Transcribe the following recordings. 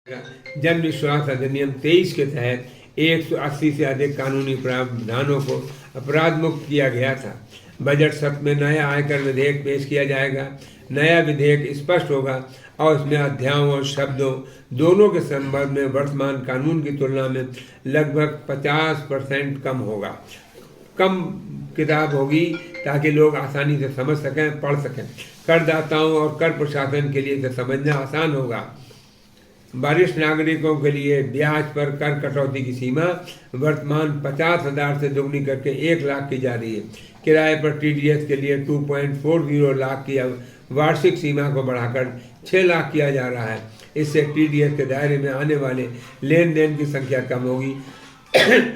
जन विश्वास अधिनियम 23 के तहत 180 से अधिक कानूनी प्रावधानों को अपराध मुक्त किया गया था। बजट सत्र में नया आयकर विधेयक पेश किया जाएगा। नया विधेयक स्पष्ट होगा और इसमें अध्यायों और शब्दों दोनों के संदर्भ में वर्तमान कानून की तुलना में लगभग 50% कम किताब होगी ताकि लोग आसानी से समझ सकें, पढ़ सकें। करदाताओं और कर प्रशासन के लिए इसे समझना आसान होगा। वरिष्ठ नागरिकों के लिए ब्याज पर कर कटौती की सीमा वर्तमान 50,000 से दोगुनी करके 1 लाख की जा रही है। किराए पर टीडीएस के लिए 2.40 लाख की वार्षिक सीमा को बढ़ाकर 6 लाख किया जा रहा है। इससे टीडीएस के दायरे में आने वाले लेन देन की संख्या कम होगी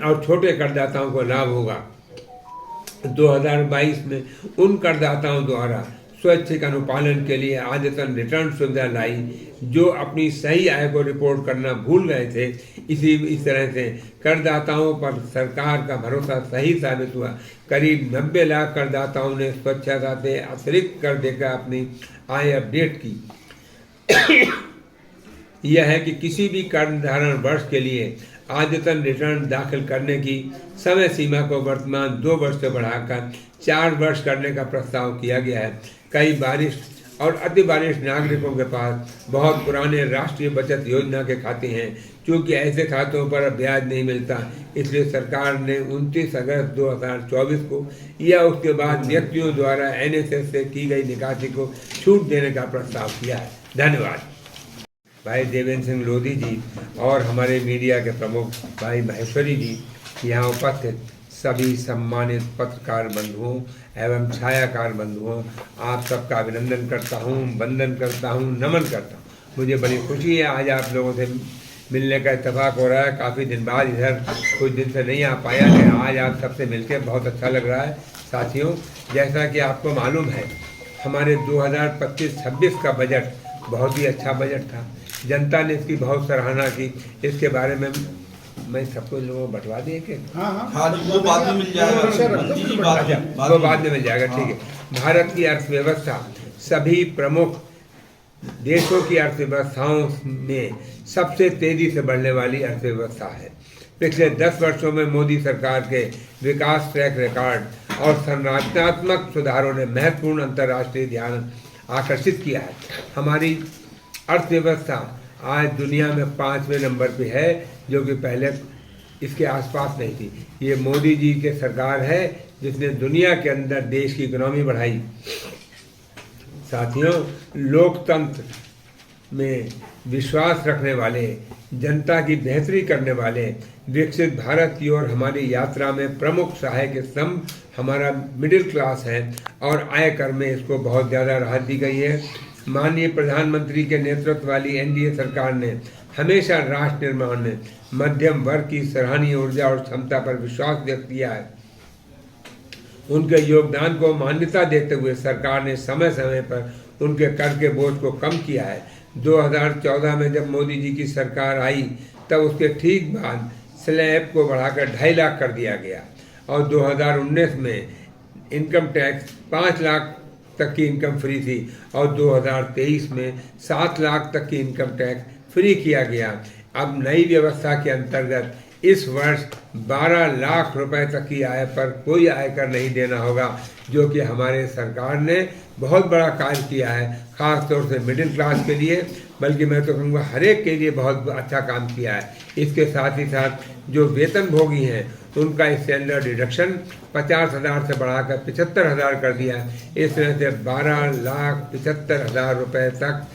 और छोटे करदाताओं को लाभ होगा। 2022 में उन करदाताओं द्वारा स्वैच्छिक अनुपालन के लिए आयतन रिटर्न सुविधा लाई जो अपनी सही आय को रिपोर्ट करना भूल गए थे। इस तरह से करदाताओं पर सरकार का भरोसा सही साबित हुआ। करीब 90 लाख करदाताओं ने स्वच्छता से अतिरिक्त कर देकर अपनी आय अपडेट की। यह है कि किसी भी कर निर्धारण वर्ष के लिए आयतन रिटर्न दाखिल करने की समय सीमा को वर्तमान 2 वर्ष से बढ़ाकर 4 वर्ष करने का प्रस्ताव किया गया है। कई वरिष्ठ और अति वरिष्ठ नागरिकों के पास बहुत पुराने राष्ट्रीय बचत योजना के खाते हैं। क्योंकि ऐसे खातों पर अब ब्याज नहीं मिलता, इसलिए सरकार ने 29 अगस्त 2024 को या उसके बाद व्यक्तियों द्वारा एनएसएस से की गई निकासी को छूट देने का प्रस्ताव किया है। धन्यवाद। भाई देवेंद्र सिंह लोधी जी और हमारे मीडिया के प्रमुख भाई महेश्वरी जी, यहाँ उपस्थित सभी सम्मानित पत्रकार बंधुओं एवं छायाकार बंधुओं, आप सबका अभिनंदन करता हूँ, वंदन करता हूँ, नमन करता हूँ। मुझे बड़ी खुशी है आज आप लोगों से मिलने का इत्तेफाक हो रहा है। काफ़ी दिन बाद इधर कुछ दिन से नहीं आ पाया है, आज आप सबसे मिलकर बहुत अच्छा लग रहा है। साथियों, जैसा कि आपको मालूम है, हमारे 2025-26 का बजट बहुत ही अच्छा बजट था। जनता ने इसकी बहुत सराहना की। इसके बारे में मैं सबको लोगों को बटवा दिए कि वो बाद में मिल जाएगा। अच्छा, वो बाद में मिल जाएगा, ठीक है। भारत की अर्थव्यवस्था सभी प्रमुख देशों की अर्थव्यवस्थाओं में सबसे तेजी से बढ़ने वाली अर्थव्यवस्था है। पिछले 10 वर्षों में मोदी सरकार के विकास ट्रैक रिकॉर्ड और संरचनात्मक सुधारों ने महत्वपूर्ण अंतर्राष्ट्रीय ध्यान आकर्षित किया है। हमारी अर्थव्यवस्था आज दुनिया में 5वें नंबर पे है, जो कि पहले इसके आसपास नहीं थी। ये मोदी जी के सरकार है जिसने दुनिया के अंदर देश की इकोनॉमी बढ़ाई। साथियों, लोकतंत्र में विश्वास रखने वाले, जनता की बेहतरी करने वाले विकसित भारत की ओर हमारी यात्रा में प्रमुख सहायक स्तंभ हमारा मिडिल क्लास है और आयकर में इसको बहुत ज़्यादा राहत दी गई है। माननीय प्रधानमंत्री के नेतृत्व वाली एनडीए सरकार ने हमेशा राष्ट्र निर्माण में मध्यम वर्ग की सराहनीय ऊर्जा और क्षमता पर विश्वास व्यक्त किया है। उनके योगदान को मान्यता देते हुए सरकार ने समय समय पर उनके कर के बोझ को कम किया है। 2014 में जब मोदी जी की सरकार आई तब उसके ठीक बाद स्लैब को बढ़ाकर 2.5 लाख कर दिया गया और 2019 में इनकम टैक्स 5 लाख तक की इनकम फ्री थी और 2023 में 7 लाख तक की इनकम टैक्स फ्री किया गया। अब नई व्यवस्था के अंतर्गत इस वर्ष 12 लाख रुपए तक की आय पर कोई आयकर नहीं देना होगा, जो कि हमारे सरकार ने बहुत बड़ा कार्य किया है, खास तौर से मिडिल क्लास के लिए, बल्कि मैं तो कहूँगा हर एक के लिए बहुत अच्छा काम किया है। इसके साथ ही साथ जो वेतन भोगी हैं उनका स्टैंडर्ड डिडक्शन 50,000 से बढ़ाकर 75,000 कर दिया है। इस तरह से 12,75,000 रुपये तक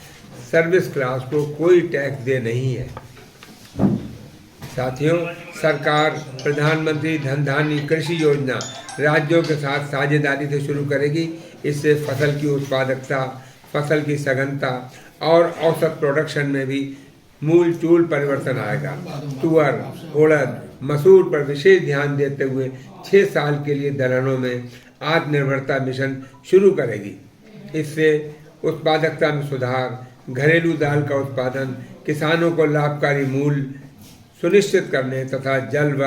सर्विस क्लास को कोई टैक्स दे नहीं है। साथियों, सरकार प्रधानमंत्री धन धान्य कृषि योजना राज्यों के साथ साझेदारी से शुरू करेगी। इससे फसल की उत्पादकता, फसल की सघनता और औसत प्रोडक्शन में भी मूल चूल परिवर्तन आएगा। तुअर, उड़द, मसूर पर विशेष ध्यान देते हुए 6 साल के लिए दलहनों में आत्मनिर्भरता मिशन शुरू करेगी। इससे उत्पादकता में सुधार, घरेलू दाल का उत्पादन, किसानों को लाभकारी मूल्य सुनिश्चित करने तथा जल व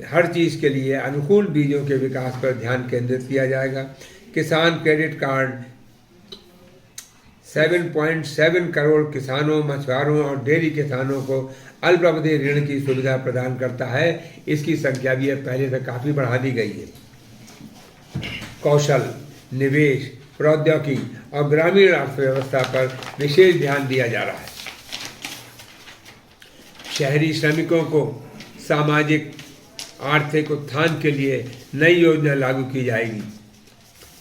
हर चीज़ के लिए अनुकूल बीजों के विकास पर ध्यान केंद्रित किया जाएगा। किसान क्रेडिट कार्ड 7.7 करोड़ किसानों, मछुआरों और डेयरी किसानों को अल्पावधि ऋण की सुविधा प्रदान करता है। इसकी संख्या भी अब पहले से काफ़ी बढ़ा दी गई है। कौशल, निवेश, प्रौद्योगिकी और ग्रामीण अर्थव्यवस्था पर विशेष ध्यान दिया जा रहा है। शहरी श्रमिकों को सामाजिक आर्थिक उत्थान के लिए नई योजना लागू की जाएगी।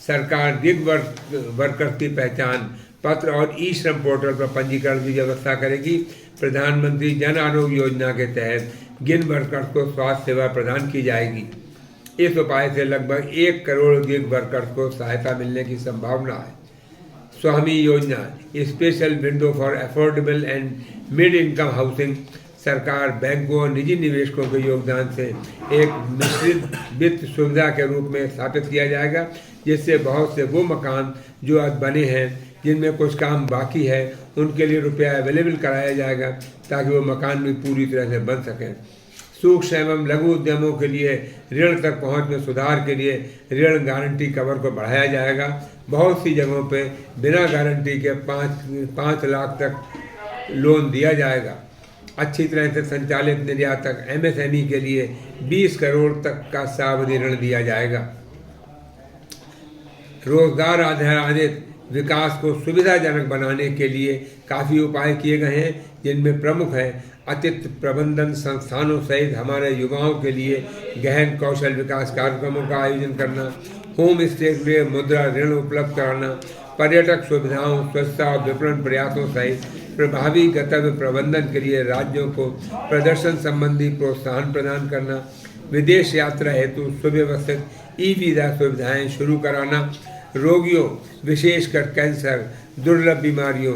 सरकार गिग वर्कर्स की पहचान पत्र और ई श्रम पोर्टल पर पंजीकरण की व्यवस्था करेगी। प्रधानमंत्री जन आरोग्य योजना के तहत गिग वर्कर्स को स्वास्थ्य सेवा प्रदान की जाएगी। इस उपाय से लगभग 1 करोड़ गिग वर्कर्स को सहायता मिलने की संभावना है। स्वामी योजना, special window for affordable and mid income housing, सरकार बैंकों और निजी निवेशकों के योगदान से एक मिश्रित वित्त सुविधा के रूप में स्थापित किया जाएगा, जिससे बहुत से वो मकान जो आज बने हैं, जिनमें कुछ काम बाकी है, उनके लिए रुपया अवेलेबल कराया जाएगा ताकि वो मकान भी पूरी तरह से बन सकें। सूक्ष्म एवं लघु उद्यमों के लिए ऋण तक पहुंच में सुधार के लिए ऋण गारंटी कवर को बढ़ाया जाएगा। बहुत सी जगहों पे बिना गारंटी के 5 लाख तक लोन दिया जाएगा। अच्छी तरह से संचालित निर्यातक MSME के लिए 20 करोड़ तक का सावधि ऋण दिया जाएगा। रोजगार आधारित विकास को सुविधाजनक बनाने के लिए काफ़ी उपाय किए गए हैं, जिनमें प्रमुख है अतिथि प्रबंधन संस्थानों सहित हमारे युवाओं के लिए गहन कौशल विकास कार्यक्रमों का आयोजन करना, होम स्टे के लिए मुद्रा ऋण उपलब्ध कराना, पर्यटक सुविधाओं, स्वच्छता और विपणन प्रयासों सहित प्रभावी गंतव्य प्रबंधन के लिए राज्यों को प्रदर्शन संबंधी प्रोत्साहन प्रदान करना, विदेश यात्रा हेतु सुव्यवस्थित ई-वीज़ा सुविधाएं शुरू कराना, रोगियों विशेषकर कैंसर, दुर्लभ बीमारियों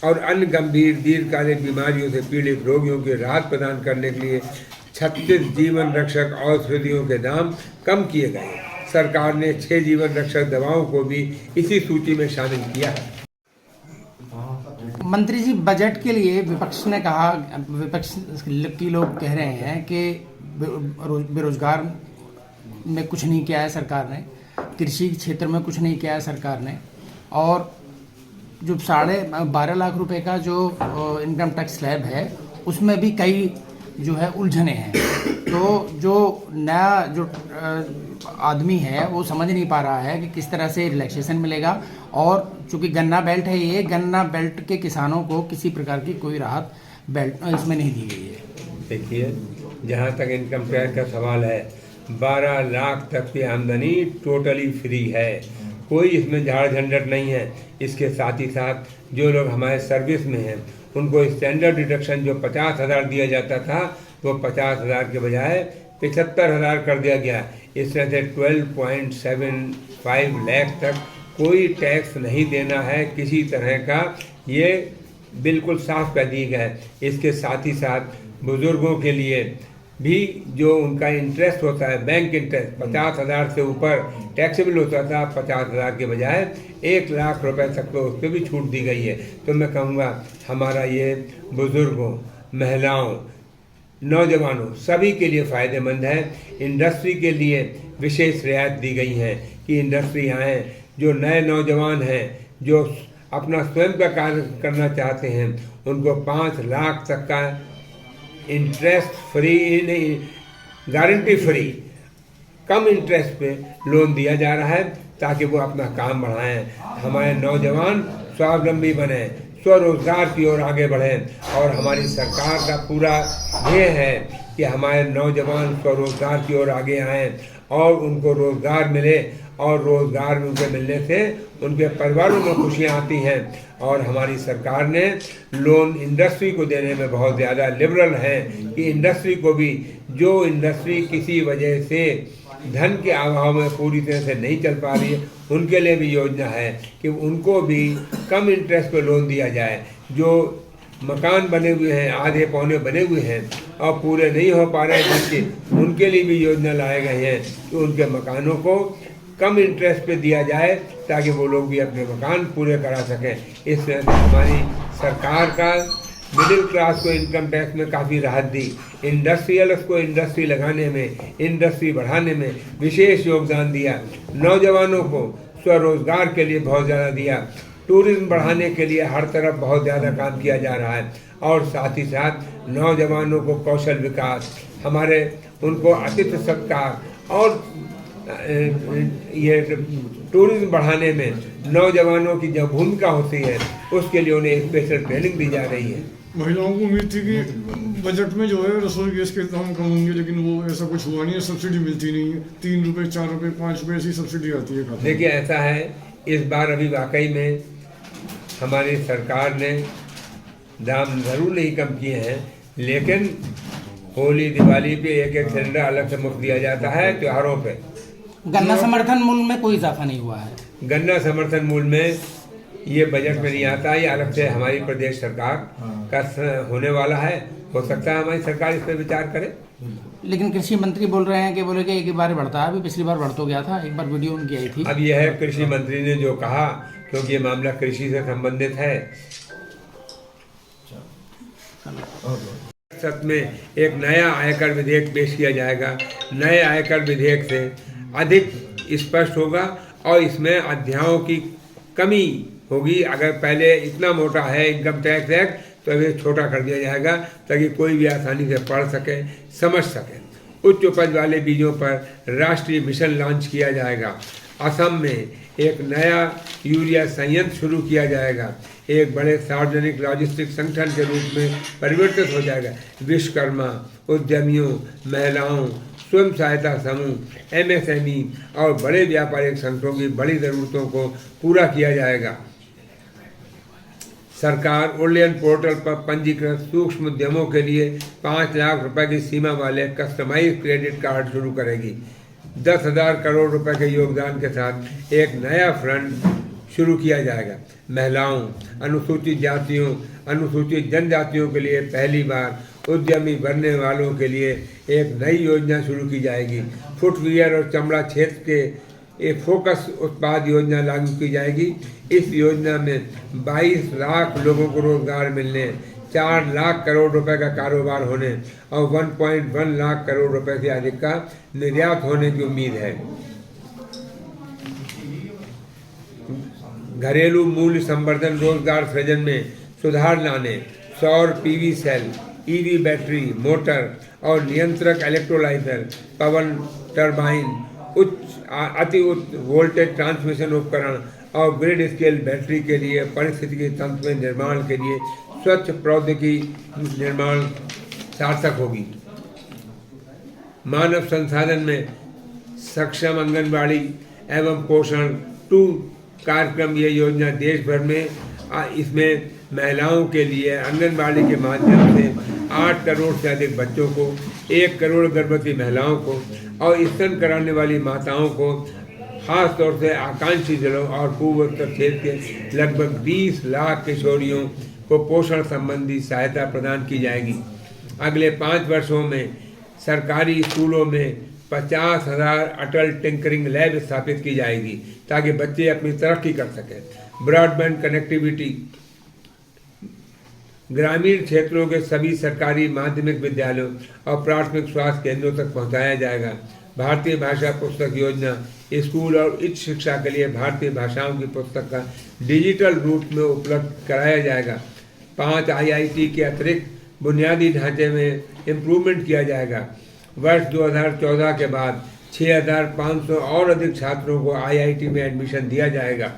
और अन्य गंभीर दीर्घकालिक बीमारियों से पीड़ित रोगियों की राहत प्रदान करने के लिए 36 जीवन रक्षक औषधियों के दाम कम किए गए। सरकार ने 6 जीवन रक्षक दवाओं को भी इसी सूची में शामिल किया है। मंत्री जी, बजट के लिए विपक्ष ने कहा, विपक्ष के लोग कह रहे हैं कि बेरोजगार में कुछ नहीं किया है सरकार ने, कृषि क्षेत्र में कुछ नहीं किया है सरकार ने, और जो 12.5 लाख रुपए का जो इनकम टैक्स स्लैब है उसमें भी कई जो है उलझने हैं। तो जो नया जो आदमी है वो समझ नहीं पा रहा है कि किस तरह से रिलैक्सेशन मिलेगा, और चूंकि गन्ना बेल्ट है, ये गन्ना बेल्ट के किसानों को किसी प्रकार की कोई राहत बेल्ट इसमें नहीं दी गई है। देखिए, जहाँ तक इनकम टैक्स का सवाल है, 12 लाख तक की आमदनी टोटली फ्री है, कोई इसमें झाड़ झंझट नहीं है। इसके साथ ही साथ जो लोग हमारे सर्विस में हैं उनको स्टैंडर्ड डिडक्शन जो 50,000 दिया जाता था वो 50,000 के बजाय 75,000 कर दिया गया। इस तरह से 12.75 लाख तक कोई टैक्स नहीं देना है किसी तरह का, ये बिल्कुल साफ कर दी गया है। इसके साथ ही साथ बुजुर्गों के लिए भी जो उनका इंटरेस्ट होता है, बैंक इंटरेस्ट 50,000 से ऊपर टैक्सेबल होता था, 50,000 के बजाय 1 लाख रुपए तक तो उस पर भी छूट दी गई है। तो मैं कहूँगा हमारा ये बुजुर्गों, महिलाओं, नौजवानों सभी के लिए फ़ायदेमंद है। इंडस्ट्री के लिए विशेष रियायत दी गई है कि इंडस्ट्री आए, जो नए नौजवान हैं जो अपना स्वयं का कार्य करना चाहते हैं उनको 5 लाख तक का इंटरेस्ट फ्री, नहीं गारंटी फ्री, कम इंटरेस्ट पे लोन दिया जा रहा है ताकि वो अपना काम बढ़ाएं, हमारे नौजवान स्वावलंबी बने, स्वरोजगार की ओर आगे बढ़ें। और हमारी सरकार का पूरा ध्येय है कि हमारे नौजवान स्वरोजगार की ओर आगे आएं और उनको रोजगार मिले, और रोजगार में उनके मिलने से उनके परिवारों में खुशियाँ आती हैं। और हमारी सरकार ने लोन इंडस्ट्री को देने में बहुत ज़्यादा लिबरल है कि इंडस्ट्री को भी, जो इंडस्ट्री किसी वजह से धन के अभाव में पूरी तरह से नहीं चल पा रही है, उनके लिए भी योजना है कि उनको भी कम इंटरेस्ट पर लोन दिया जाए। जो मकान बने हुए हैं, आधे पौने बने हुए हैं और पूरे नहीं हो पा रहे हैं जिसके, उनके लिए भी योजना लाए गए हैं कि उनके मकानों को कम इंटरेस्ट पे दिया जाए ताकि वो लोग भी अपने मकान पूरे करा सकें। इस तरह से हमारी सरकार का मिडिल क्लास को इनकम टैक्स में काफ़ी राहत दी, इंडस्ट्रियल्स को इंडस्ट्री लगाने में, इंडस्ट्री बढ़ाने में विशेष योगदान दिया, नौजवानों को स्वरोजगार के लिए बहुत ज़्यादा दिया। टूरिज्म बढ़ाने के लिए हर तरफ बहुत ज़्यादा काम किया जा रहा है और साथ ही साथ नौजवानों को कौशल विकास, हमारे उनको आतिथ्य सत्कार और ये टूरिज्म बढ़ाने में नौजवानों की जो भूमिका होती है उसके लिए उन्हें स्पेशल ट्रेनिंग दी जा रही है। महिलाओं को उम्मीद थी कि बजट में जो है रसोई गैस के दाम कम होंगे, लेकिन वो ऐसा कुछ हुआ नहीं है। सब्सिडी मिलती नहीं है, 3 रुपये 4 रुपये 5 रुपये ऐसी सब्सिडी आती है। देखिए ऐसा है, इस बार अभी वाकई में हमारी सरकार ने दाम ज़रूर नहीं कम किए हैं, लेकिन होली दिवाली पे एक सिलेंडर अलग से मुफ्त दिया जाता है। त्योहारों पे गन्ना समर्थन मूल्य में कोई इजाफा नहीं हुआ है। गन्ना समर्थन मूल्य में ये बजट में नहीं आता, ये अलग से हमारी प्रदेश सरकार का होने वाला है। हो सकता है हमारी सरकार इस पर विचार करे। लेकिन कृषि मंत्री बोल रहे हैं कि बोले कि एक ही बार बढ़ता है, अभी पिछली बार बढ़ तो गया था, एक बार वीडियो उनकी आई थी। अब यह है कृषि मंत्री ने जो कहा, क्योंकि ये मामला कृषि से संबंधित है। संसद में एक नया आयकर विधेयक पेश किया जाएगा। नए आयकर विधेयक से अधिक स्पष्ट होगा और इसमें अध्यायों की कमी होगी। अगर पहले इतना मोटा है इनकम टैक्स एक्ट, तो अभी छोटा कर दिया जाएगा ताकि कोई भी आसानी से पढ़ सके, समझ सके। उच्च उपज वाले बीजों पर राष्ट्रीय मिशन लॉन्च किया जाएगा। असम में एक नया यूरिया संयंत्र शुरू किया जाएगा। एक बड़े सार्वजनिक लॉजिस्टिक संगठन के रूप में परिवर्तित हो जाएगा। विश्वकर्मा उद्यमियों, महिलाओं, स्वयं सहायता समूह, MSME और बड़े व्यापारिक संगठनों की बड़ी ज़रूरतों को पूरा किया जाएगा। सरकार ऑनलाइन पोर्टल पर पंजीकृत सूक्ष्म उद्यमों के लिए 5 लाख रुपए की सीमा वाले कस्टमाइज क्रेडिट कार्ड शुरू करेगी। 10,000 करोड़ रुपए के योगदान के साथ एक नया फंड शुरू किया जाएगा। महिलाओं, अनुसूचित जातियों, अनुसूचित जनजातियों के लिए पहली बार उद्यमी बनने वालों के लिए एक नई योजना शुरू की जाएगी। फुटवियर और चमड़ा क्षेत्र के एक फोकस उत्पाद योजना लागू की जाएगी। इस योजना में 22 लाख लोगों को रोजगार मिलने, 4 लाख करोड़ रुपए का कारोबार होने और 1.1 लाख करोड़ रुपए से अधिक का निर्यात होने की उम्मीद है। घरेलू मूल्य संवर्धन रोजगार सृजन में सुधार लाने, सौर PV cell, EV battery, motor और नियंत्रक इलेक्ट्रोलाइजर, पवन टरबाइन, अति उच्च वोल्टेज ट्रांसमिशन उपकरण और ग्रिड स्केल बैटरी के लिए पारिस्थितिकी तंत्र में निर्माण के लिए स्वच्छ प्रौद्योगिकी निर्माण सार्थक होगी। मानव संसाधन में सक्षम आंगनबाड़ी एवं पोषण 2 कार्यक्रम, ये योजना देश भर में इसमें महिलाओं के लिए आंगनबाड़ी के माध्यम से 8 करोड़ से अधिक बच्चों को, 1 करोड़ गर्भवती महिलाओं को और स्तन कराने वाली माताओं को, खास तौर से आकांक्षी जिलों और पूर्वोत्तर क्षेत्र के लगभग 20 लाख किशोरियों को पोषण संबंधी सहायता प्रदान की जाएगी। अगले 5 वर्षों में सरकारी स्कूलों में 50,000 अटल टिंकरिंग लैब स्थापित की जाएगी ताकि बच्चे अपनी तरक्की कर सकें। ब्रॉडबैंड कनेक्टिविटी ग्रामीण क्षेत्रों के सभी सरकारी माध्यमिक विद्यालयों और प्राथमिक स्वास्थ्य केंद्रों तक पहुंचाया जाएगा। भारतीय भाषा पुस्तक योजना स्कूल और उच्च शिक्षा के लिए भारतीय भाषाओं की पुस्तक का डिजिटल रूप में उपलब्ध कराया जाएगा। 5 IIT के अतिरिक्त बुनियादी ढांचे में इम्प्रूवमेंट किया जाएगा। वर्ष 2014 के बाद 6,500 और अधिक छात्रों को IIT में एडमिशन दिया जाएगा।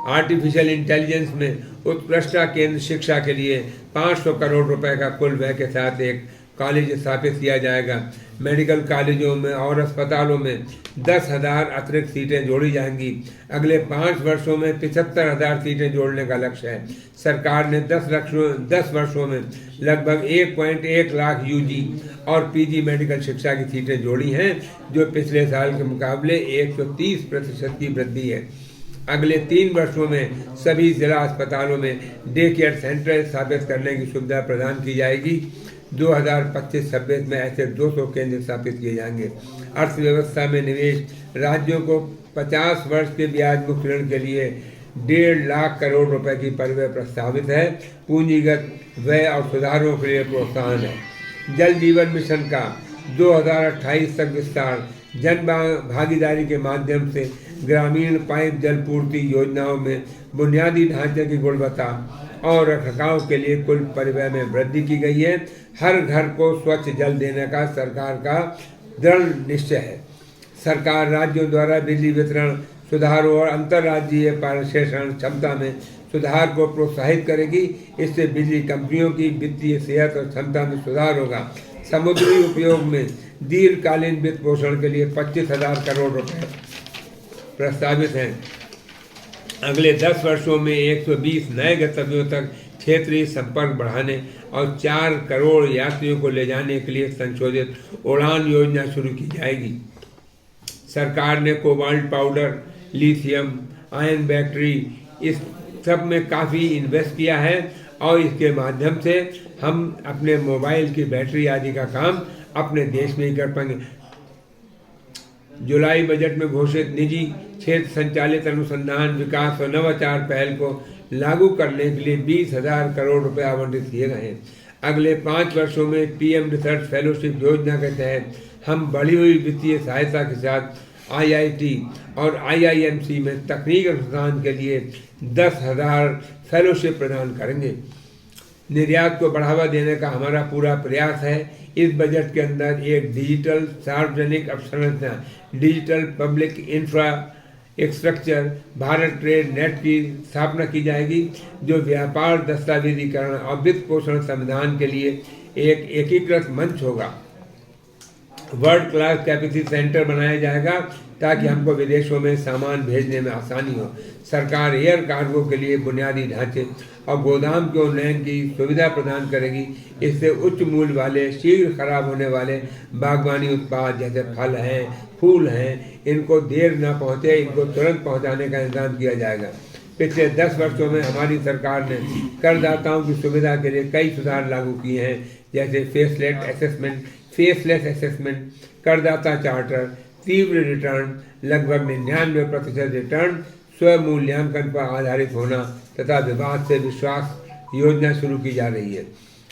आर्टिफिशियल इंटेलिजेंस में उत्कृष्टता केंद्र शिक्षा के लिए 500 करोड़ रुपए का कुल व्यय के साथ एक कॉलेज स्थापित किया जाएगा। मेडिकल कॉलेजों में और अस्पतालों में 10,000 अतिरिक्त सीटें जोड़ी जाएंगी। अगले 5 वर्षों में 75,000 सीटें जोड़ने का लक्ष्य है। सरकार ने 10 वर्षों में लगभग 1.1 लाख UG और PG मेडिकल शिक्षा की सीटें जोड़ी हैं, जो पिछले साल के मुकाबले 130% की वृद्धि है। अगले 3 वर्षों में सभी जिला अस्पतालों में डे केयर सेंटर स्थापित करने की सुविधा प्रदान की जाएगी। 2025-26 में ऐसे 200 केंद्र स्थापित किए जाएंगे। अर्थव्यवस्था में निवेश राज्यों को 50 वर्ष के ब्याज मुक्त ऋण के लिए 1.5 लाख करोड़ रुपए की परिव्यय प्रस्तावित है। पूंजीगत व्यय और सुधारों के लिए प्रोत्साहन है। जल जीवन मिशन का 2028 तक विस्तार जन भागीदारी के माध्यम से ग्रामीण पाइप जल पूर्ति योजनाओं में बुनियादी ढांचे की गुणवत्ता और रखरखाव के लिए कुल परिव्यय में वृद्धि की गई है। हर घर को स्वच्छ जल देने का सरकार का दृढ़ निश्चय है। सरकार राज्यों द्वारा बिजली वितरण सुधारों और अंतर्राज्यीय पारक्षेषण क्षमता में सुधार को प्रोत्साहित करेगी। इससे बिजली कंपनियों की वित्तीय सेहत और क्षमता में सुधार होगा। समुद्री उपयोग में दीर्घकालीन वित्त पोषण के लिए 25,000 करोड़ रुपए प्रस्तावित हैं। अगले 10 वर्षों में 120 नए गंतव्यों तक क्षेत्रीय संपर्क बढ़ाने और 4 करोड़ यात्रियों को ले जाने के लिए संशोधित उड़ान योजना शुरू की जाएगी। सरकार ने cobalt powder, lithium ion battery, इस सब में काफ़ी इन्वेस्ट किया है और इसके माध्यम से हम अपने मोबाइल की बैटरी आदि का काम अपने देश में ही कर पाएंगे। जुलाई बजट में घोषित निजी क्षेत्र संचालित अनुसंधान विकास और नवाचार पहल को लागू करने के लिए 20,000 करोड़ रुपए आवंटित किए गए हैं। अगले 5 वर्षों में पीएम रिसर्च फेलोशिप योजना के तहत हम बढ़ी हुई वित्तीय सहायता के साथ आईआईटी और आईआईएमसी में तकनीक अनुसंधान के लिए 10,000 फेलोशिप प्रदान करेंगे। निर्यात को बढ़ावा देने का हमारा पूरा प्रयास है। इस बजट के अंदर एक डिजिटल सार्वजनिक अवसंरचना, digital public infrastructure Bharat trade net की स्थापना की जाएगी, जो व्यापार दस्तावेजीकरण और वित्त पोषण संविधान के लिए एक एकीकृत मंच होगा। वर्ल्ड क्लास कैपेसिटी सेंटर बनाया जाएगा ताकि हमको विदेशों में सामान भेजने में आसानी हो। सरकार एयर कार्गो के लिए बुनियादी ढांचे और गोदाम के उन्नयन की सुविधा प्रदान करेगी। इससे उच्च मूल्य वाले, शीघ्र खराब होने वाले बागवानी उत्पाद जैसे फल हैं, फूल हैं, इनको देर न पहुँचे, इनको तुरंत पहुँचाने का इंतजाम किया जाएगा। पिछले 10 वर्षों में हमारी सरकार ने करदाताओं की सुविधा के लिए कई सुधार लागू किए हैं, जैसे फेसलेस असेसमेंट, करदाता चार्टर, तीव्र रिटर्न, लगभग 99% रिटर्न स्व मूल्यांकन पर आधारित होना तथा विवाद से विश्वास योजना शुरू की जा रही है।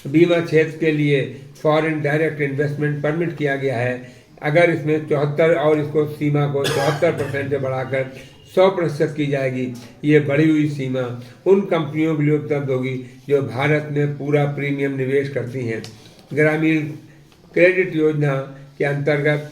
बीमा क्षेत्र के लिए फॉरेन डायरेक्ट इन्वेस्टमेंट परमिट किया गया है। अगर इसमें 74 और इसको सीमा को 74% से बढ़ाकर 100% की जाएगी। ये बढ़ी हुई सीमा उन कंपनियों के लिए उपलब्ध होगी जो भारत में पूरा प्रीमियम निवेश करती हैं। ग्रामीण क्रेडिट योजना के अंतर्गत